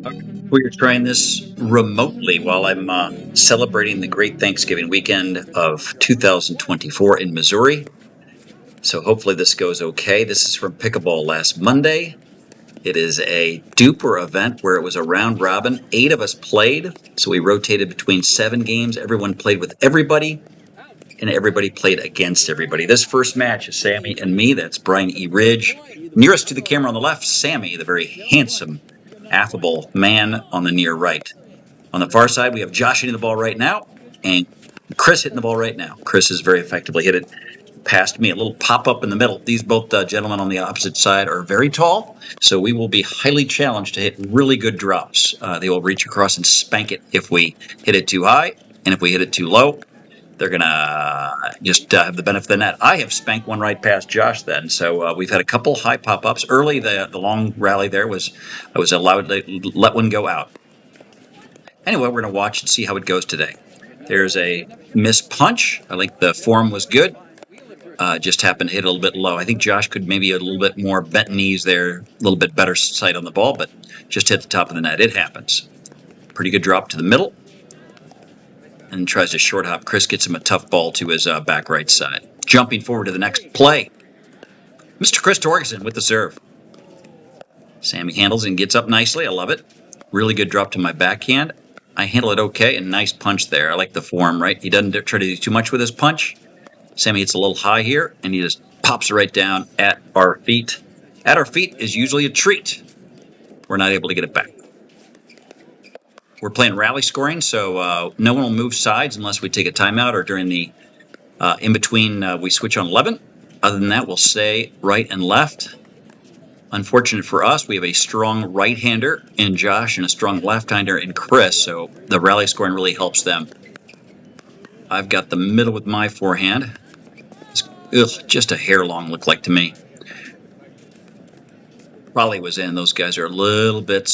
We're trying this remotely while I'm celebrating the great Thanksgiving weekend of 2024 in Missouri. So hopefully this goes okay. This is from Pickleball last Monday. It is a duper event where it was a round robin. 8 of us played, so we rotated between 7 games. Everyone played with everybody, and everybody played against everybody. This first match is Sammy and me. That's Brian E. Ridge. Nearest to the camera on the left, Sammy, the very handsome, affable man on the near right. On the far side, we have Josh hitting the ball right now, and Chris hitting the ball right now. Chris has very effectively hit it past me, a little pop-up in the middle. These both gentlemen on the opposite side are very tall, so we will be highly challenged to hit really good drops. They will reach across and spank it if we hit it too high, and if we hit it too low, they're going to just have the benefit of the net. I have spanked one right past Josh then, so we've had a couple high pop-ups. Early, the long rally there I was allowed to let one go out. Anyway, we're going to watch and see how it goes today. There's a missed punch. I think the form was good. Just happened to hit a little bit low. I think Josh could maybe a little bit more bent knees there, a little bit better sight on the ball, but just hit the top of the net. It happens. Pretty good drop to the middle. And tries to short hop. Chris gets him a tough ball to his back right side. Jumping forward to the next play. Mr. Chris Torgerson with the serve. Sammy handles and gets up nicely. I love it. Really good drop to my backhand. I handle it okay, and nice punch there. I like the form, right? He doesn't try to do too much with his punch. Sammy hits a little high here, and he just pops it right down at our feet. At our feet is usually a treat. We're not able to get it back. We're playing rally scoring, so no one will move sides unless we take a timeout or during the in-between we switch on 11. Other than that, we'll stay right and left. Unfortunate for us, we have a strong right-hander in Josh and a strong left-hander in Chris, so the rally scoring really helps them. I've got the middle with my forehand. Just a hair long, looked like to me. Probably was in. Those guys are a little bit,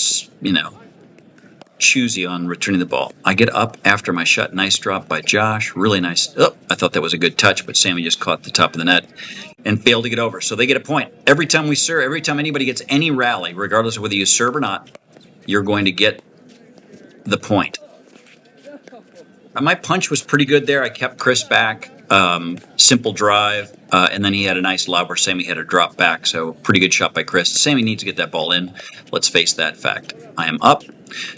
choosy on returning the ball. I get up after my shot. Nice drop by Josh. Really nice. Oh, I thought that was a good touch, but Sammy just caught the top of the net and failed to get over. So they get a point. Every time we serve, every time anybody gets any rally, regardless of whether you serve or not, you're going to get the point. My punch was pretty good there. I kept Chris back. Simple drive. And then he had a nice lob where Sammy had a drop back. So pretty good shot by Chris. Sammy needs to get that ball in. Let's face that fact. I am up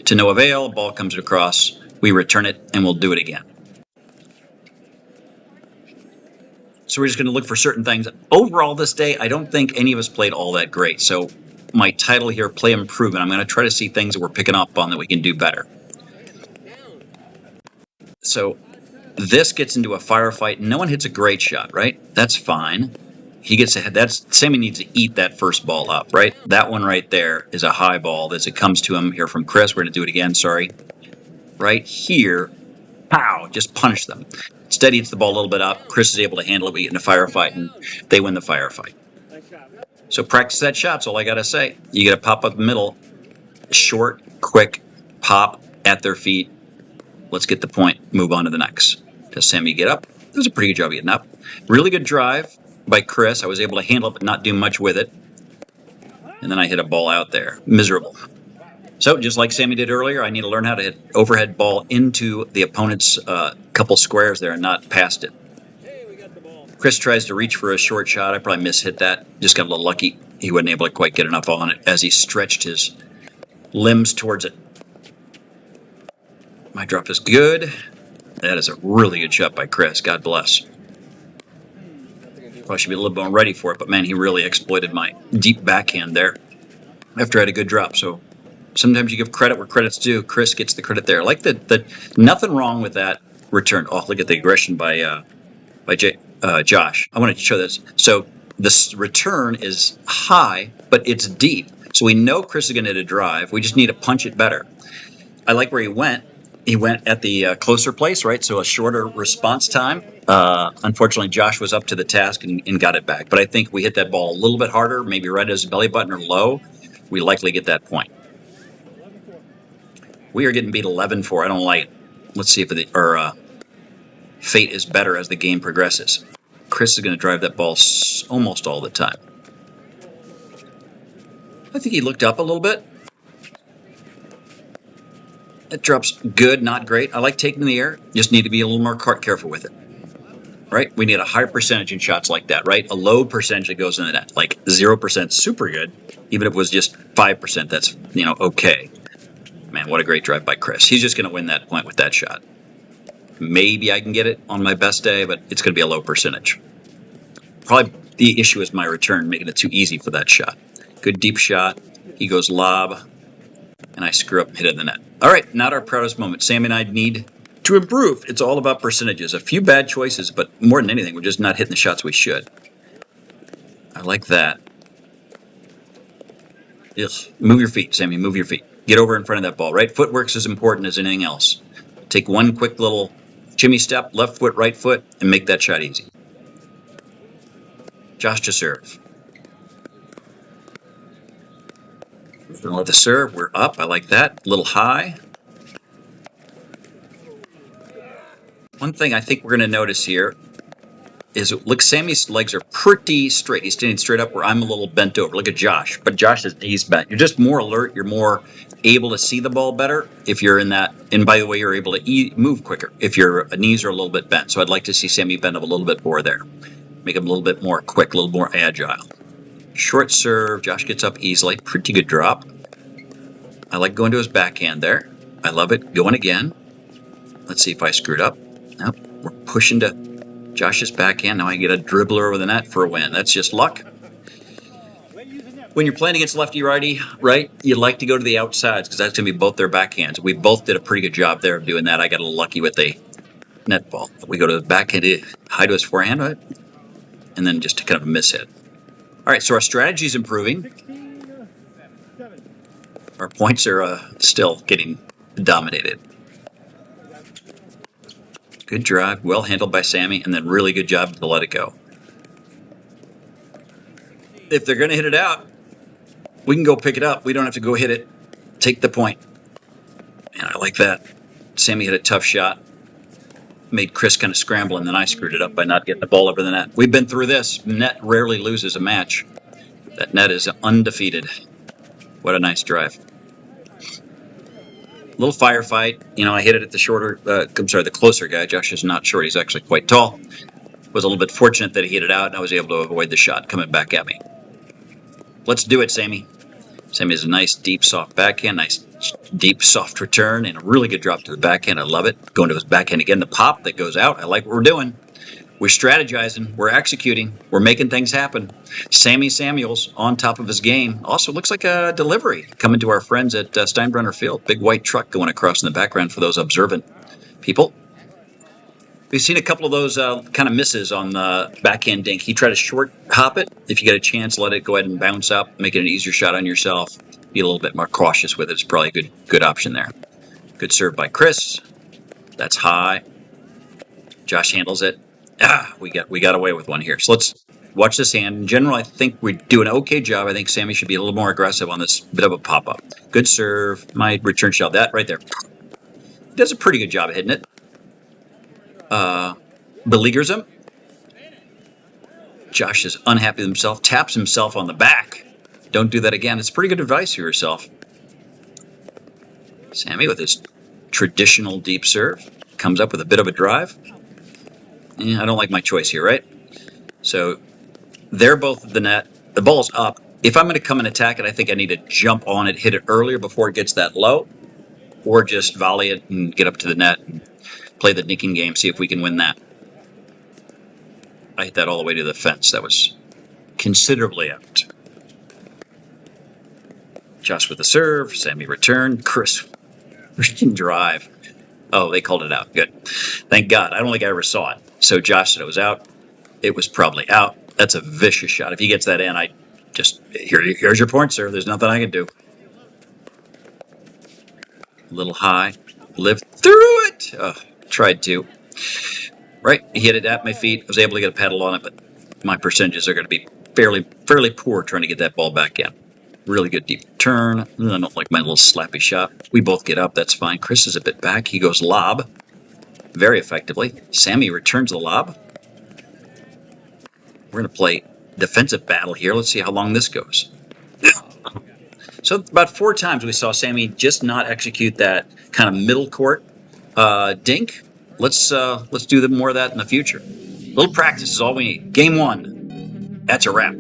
to no avail. Ball comes across. We return it, and we'll do it again. So we're just going to look for certain things. Overall this day, I don't think any of us played all that great. So my title here, Play Improvement. I'm going to try to see things that we're picking up on that we can do better. So this gets into a firefight. No one hits a great shot, right? That's fine. He gets ahead. Sammy needs to eat that first ball up, right? That one right there is a high ball as it comes to him here from Chris. We're going to do it again, sorry. Right here, pow, just punish them. Instead, he hits the ball a little bit up. Chris is able to handle it. We get in a firefight, and they win the firefight. So practice that shot. That's all I got to say. You got to pop up the middle. Short, quick, pop at their feet. Let's get the point. Move on to the next. Does Sammy get up? That was a pretty good job getting up. Really good drive by Chris. I was able to handle it but not do much with it. And then I hit a ball out there. Miserable. So just like Sammy did earlier, I need to learn how to hit overhead ball into the opponent's couple squares there and not past it. Chris tries to reach for a short shot. I probably mishit that. Just got a little lucky. He wasn't able to quite get enough on it as he stretched his limbs towards it. My drop is good. That is a really good shot by Chris. God bless. Probably should be a little more ready for it, but man, he really exploited my deep backhand there after I had a good drop. So sometimes you give credit where credit's due. Chris gets the credit there. Like nothing wrong with that return. Oh, look at the aggression by Josh. I wanted to show this. So this return is high, but it's deep. So we know Chris is going to hit a drive. We just need to punch it better. I like where he went. He went at the closer place, right? So a shorter response time. Unfortunately, Josh was up to the task and got it back. But I think we hit that ball a little bit harder, maybe right at his belly button or low. We likely get that point. We are getting beat 11-4. I don't like it. Let's see if our fate is better as the game progresses. Chris is going to drive that ball almost all the time. I think he looked up a little bit. It drops good, not great. I like taking in the air. Just need to be a little more careful with it. Right? We need a higher percentage in shots like that, right? A low percentage that goes in the net. Like 0% super good. Even if it was just 5%, that's, okay. Man, what a great drive by Chris. He's just going to win that point with that shot. Maybe I can get it on my best day, but it's going to be a low percentage. Probably the issue is my return, making it too easy for that shot. Good deep shot. He goes lob, and I screw up and hit it in the net. All right, not our proudest moment. Sammy and I need to improve. It's all about percentages. A few bad choices, but more than anything, we're just not hitting the shots we should. I like that. Yes. Move your feet, Sammy. Move your feet. Get over in front of that ball, right? Footwork's as important as anything else. Take one quick little shimmy step, left foot, right foot, and make that shot easy. Josh to serve. With the serve, we're up. I like that. A little high. One thing I think we're going to notice here is, look, Sammy's legs are pretty straight. He's standing straight up where I'm a little bent over. Look at Josh. But Josh is he's bent. You're just more alert. You're more able to see the ball better if you're in that. And by the way, you're able to move quicker if your knees are a little bit bent. So I'd like to see Sammy bend up a little bit more there. Make him a little bit more quick, a little more agile. Short serve. Josh gets up easily. Pretty good drop. I like going to his backhand there. I love it. Going again. Let's see if I screwed up. Nope. We're pushing to Josh's backhand. Now I get a dribbler over the net for a win. That's just luck. When you're playing against lefty-righty, right, you like to go to the outsides because that's going to be both their backhands. We both did a pretty good job there of doing that. I got a little lucky with the net ball. We go to the backhand, high to his forehand, right? And then just kind of a miss hit. All right, so our strategy is improving. Our points are still getting dominated. Good drive, well handled by Sammy, and then really good job to let it go. If they're going to hit it out, we can go pick it up. We don't have to go hit it. Take the point. And I like that. Sammy hit a tough shot. Made Chris kind of scramble, and then I screwed it up by not getting the ball over the net. We've been through this. Net rarely loses a match. That net is undefeated. What a nice drive. Little firefight. I hit it at the closer guy. Josh is not short. He's actually quite tall. Was a little bit fortunate that he hit it out, and I was able to avoid the shot coming back at me. Let's do it, Sammy. Sammy has a nice, deep, soft backhand, nice, deep, soft return, and a really good drop to the backhand. I love it. Going to his backhand again, the pop that goes out. I like what we're doing. We're strategizing. We're executing. We're making things happen. Sammy Samuels on top of his game. Also looks like a delivery coming to our friends at Steinbrenner Field. Big white truck going across in the background for those observant people. We've seen a couple of those kind of misses on the backhand dink. He tried to short hop it. If you get a chance, let it go ahead and bounce up, make it an easier shot on yourself. Be a little bit more cautious with it. It's probably a good option there. Good serve by Chris. That's high. Josh handles it. We got away with one here. So let's watch this hand. In general, I think we do an okay job. I think Sammy should be a little more aggressive on this bit of a pop-up. Good serve. My return shot. That right there. He does a pretty good job of hitting it. Beleaguers him. Josh is unhappy with himself. Taps himself on the back. Don't do that again. It's pretty good advice for yourself. Sammy with his traditional deep serve. Comes up with a bit of a drive. I don't like my choice here, right? So they're both at the net. The ball's up. If I'm going to come and attack it, I think I need to jump on it, hit it earlier before it gets that low, or just volley it and get up to the net and play the dinking game, see if we can win that. I hit that all the way to the fence. That was considerably out. Josh with the serve. Sammy returned. Chris freaking drive. Oh, they called it out. Good. Thank God. I don't think I ever saw it. So Josh said it was out. It was probably out. That's a vicious shot. If he gets that in, here's your point, sir. There's nothing I can do. A little high. Lived through it. Tried to. Right. He hit it at my feet. I was able to get a pedal on it, but my percentages are going to be fairly poor trying to get that ball back in. Really good deep turn. I don't like my little slappy shot. We both get up. That's fine. Chris is a bit back. He goes lob very effectively. Sammy returns the lob. We're going to play defensive battle here. Let's see how long this goes. So about 4 times we saw Sammy just not execute that kind of middle court dink. Let's do more of that in the future. A little practice is all we need. Game 1. That's a wrap.